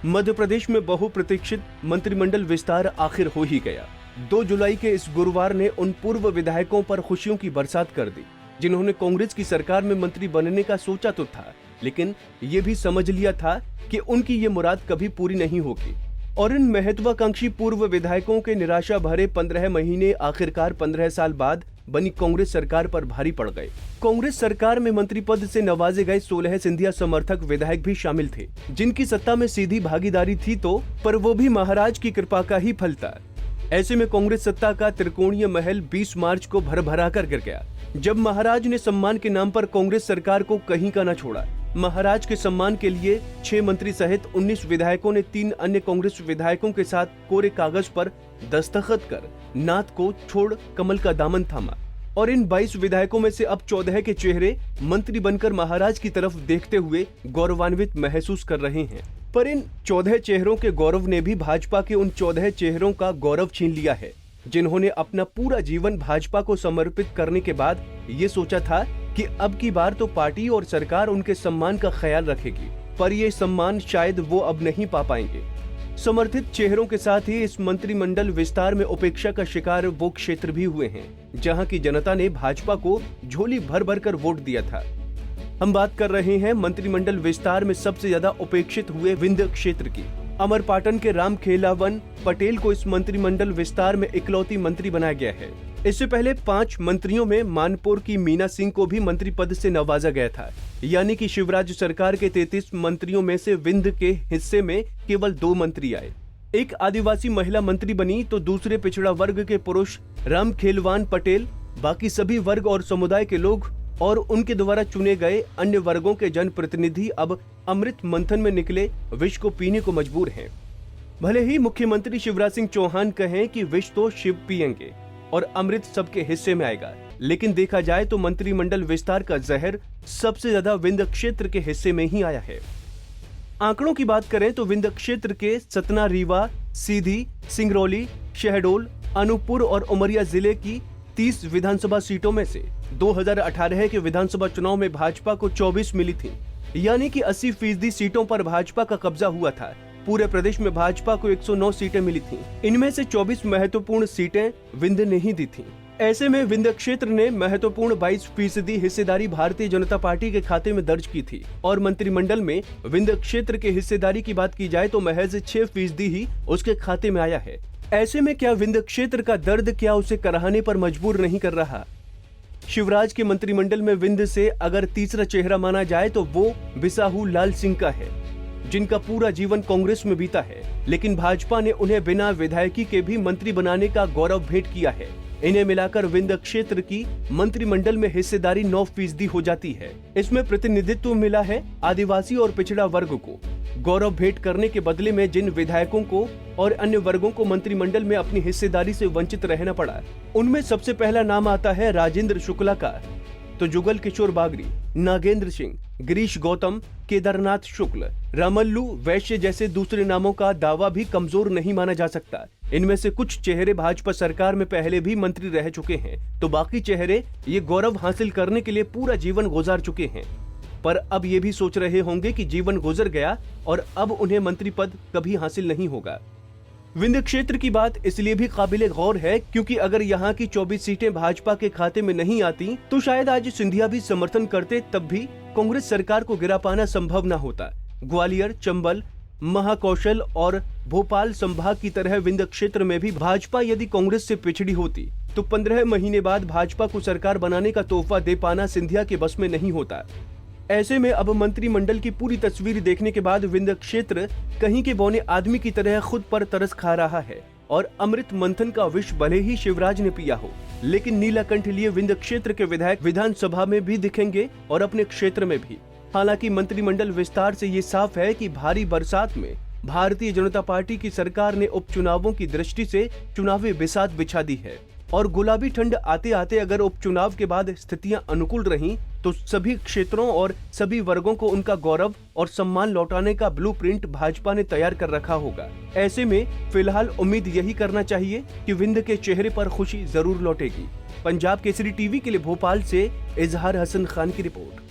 मध्य प्रदेश में बहुप्रतीक्षित मंत्रिमंडल विस्तार आखिर हो ही गया। 2 जुलाई के इस गुरुवार ने उन पूर्व विधायकों पर खुशियों की बरसात कर दी जिन्होंने कांग्रेस की सरकार में मंत्री बनने का सोचा तो था, लेकिन ये भी समझ लिया था कि उनकी ये मुराद कभी पूरी नहीं होगी। और इन महत्वाकांक्षी पूर्व विधायकों के निराशा भरे 15 महीने आखिरकार 15 साल बाद बनी कांग्रेस सरकार पर भारी पड़ गए। कांग्रेस सरकार में मंत्री पद से नवाजे गए 16 सिंधिया समर्थक विधायक भी शामिल थे, जिनकी सत्ता में सीधी भागीदारी थी तो पर वो भी महाराज की कृपा का ही फल था। ऐसे में कांग्रेस सत्ता का त्रिकोणीय महल 20 मार्च को भर कर गिर गया, जब महाराज ने सम्मान के नाम पर कांग्रेस सरकार को कहीं का न छोड़ा। महाराज के सम्मान के लिए 6 मंत्री सहित 19 विधायकों ने 3 अन्य कांग्रेस विधायकों के साथ कोरे कागज पर दस्तखत कर नाथ को छोड़ कमल का दामन थामा। और इन 22 विधायकों में से अब 14 के चेहरे मंत्री बनकर महाराज की तरफ देखते हुए गौरवान्वित महसूस कर रहे हैं। पर इन 14 चेहरों के गौरव ने भी भाजपा के उन 14 चेहरों का गौरव छीन लिया है, जिन्होंने अपना पूरा जीवन भाजपा को समर्पित करने के बाद ये सोचा था कि अब की बार तो पार्टी और सरकार उनके सम्मान का ख्याल रखेगी, पर ये सम्मान शायद वो अब नहीं पा पाएंगे। समर्थित चेहरों के साथ ही इस मंत्रिमंडल विस्तार में उपेक्षा का शिकार वो क्षेत्र भी हुए हैं जहां की जनता ने भाजपा को झोली भर कर वोट दिया था। हम बात कर रहे हैं मंत्रिमंडल विस्तार में सबसे ज्यादा उपेक्षित हुए विंध्य क्षेत्र की। अमरपाटन के रामखेलावन पटेल को इस मंत्रिमंडल विस्तार में इकलौती मंत्री बनाया गया है। इससे पहले 5 मंत्रियों में मानपुर की मीना सिंह को भी मंत्री पद से नवाजा गया था, यानी कि शिवराज सरकार के 33 मंत्रियों में से विंध्य के हिस्से में केवल 2 मंत्री आए। एक आदिवासी महिला मंत्री बनी तो दूसरे पिछड़ा वर्ग के पुरुष रामखेलवान पटेल, बाकी सभी वर्ग और समुदाय के लोग और उनके द्वारा चुने गए अन्य वर्गों के जनप्रतिनिधि अब अमृत मंथन में निकले विष को पीने को मजबूर हैं। भले ही मुख्यमंत्री शिवराज सिंह चौहान कहें कि विष तो शिव पिएंगे और अमृत सबके हिस्से में आएगा, लेकिन देखा जाए तो मंत्रिमंडल विस्तार का जहर सबसे ज्यादा विंध्य क्षेत्र के हिस्से में ही आया है। आंकड़ों की बात करें तो विंध्य क्षेत्र के सतना, रीवा, सीधी, सिंगरौली, शहडोल, अनूपपुर और उमरिया जिले की 30 विधानसभा सीटों में से 2018 के विधानसभा चुनाव में भाजपा को 24 मिली थी, यानी कि 80% सीटों पर भाजपा का कब्जा हुआ था। पूरे प्रदेश में भाजपा को 109 सीटें मिली थीं। इनमें से 24 महत्वपूर्ण सीटें विंध्य ने ही दी थीं। ऐसे में विंध्य क्षेत्र ने महत्वपूर्ण 22% हिस्सेदारी भारतीय जनता पार्टी के खाते में दर्ज की थी और मंत्रिमंडल में विंध्य क्षेत्र के हिस्सेदारी की बात की जाए तो महज 6% ही उसके खाते में आया है। ऐसे में क्या विंध्य क्षेत्र का दर्द क्या उसे कराहने पर मजबूर नहीं कर रहा? शिवराज के मंत्रिमंडल में विंध्य से अगर तीसरा चेहरा माना जाए तो वो बिसाहू लाल सिंह का है, जिनका पूरा जीवन कांग्रेस में बीता है, लेकिन भाजपा ने उन्हें बिना विधायकी के भी मंत्री बनाने का गौरव भेंट किया है। इन्हें मिलाकर विंध्य क्षेत्र की मंत्रिमंडल में हिस्सेदारी 9% हो जाती है। इसमें प्रतिनिधित्व मिला है आदिवासी और पिछड़ा वर्ग को। गौरव भेंट करने के बदले में जिन विधायकों को और अन्य वर्गों को मंत्रिमंडल में अपनी हिस्सेदारी से वंचित रहना पड़ा, उनमें सबसे पहला नाम आता है राजेंद्र शुक्ला का, तो जुगल किशोर बागरी, नागेंद्र सिंह, गिरीश गौतम, केदारनाथ शुक्ल, रामल्लू वैश्य जैसे दूसरे नामों का दावा भी कमजोर नहीं माना जा सकता। इनमें से कुछ चेहरे भाजपा सरकार में पहले भी मंत्री रह चुके हैं, तो बाकी चेहरे ये गौरव हासिल करने के लिए पूरा जीवन गुजार चुके हैं। पर अब ये भी सोच रहे होंगे कि जीवन गुजर गया और अब उन्हें मंत्री पद कभी हासिल नहीं होगा। विंध्य क्षेत्र की बात इसलिए भी काबिले गौर है क्योंकि अगर यहाँ की 24 सीटें भाजपा के खाते में नहीं आती तो शायद आज सिंधिया भी समर्थन करते, तब भी कांग्रेस सरकार को गिरा पाना संभव न होता। ग्वालियर, चंबल, महाकौशल और भोपाल संभाग की तरह विंध्य क्षेत्र में भी भाजपा यदि कांग्रेस से पिछड़ी होती तो 15 महीने बाद भाजपा को सरकार बनाने का तोहफा दे पाना सिंधिया के बस में नहीं होता। ऐसे में अब मंत्रिमंडल की पूरी तस्वीर देखने के बाद विंध्य क्षेत्र कहीं के बौने आदमी की तरह खुद पर तरस खा रहा है और अमृत मंथन का विष भले ही शिवराज ने पिया हो, लेकिन नीलाकंठ लिए विंध्य क्षेत्र के विधायक विधानसभा में भी दिखेंगे और अपने क्षेत्र में भी। हालांकि मंत्रिमंडल विस्तार से ये साफ है कि भारी बरसात में भारतीय जनता पार्टी की सरकार ने उपचुनावों की दृष्टि से चुनावी बिसात बिछा दी है और गुलाबी ठंड आते आते अगर उपचुनाव के बाद स्थितियां अनुकूल रहीं तो सभी क्षेत्रों और सभी वर्गों को उनका गौरव और सम्मान लौटाने का ब्लूप्रिंट भाजपा ने तैयार कर रखा होगा। ऐसे में फिलहाल उम्मीद यही करना चाहिए कि विंध्य के चेहरे पर खुशी जरूर लौटेगी। पंजाब केसरी टीवी के लिए भोपाल से इजहार हसन खान की रिपोर्ट।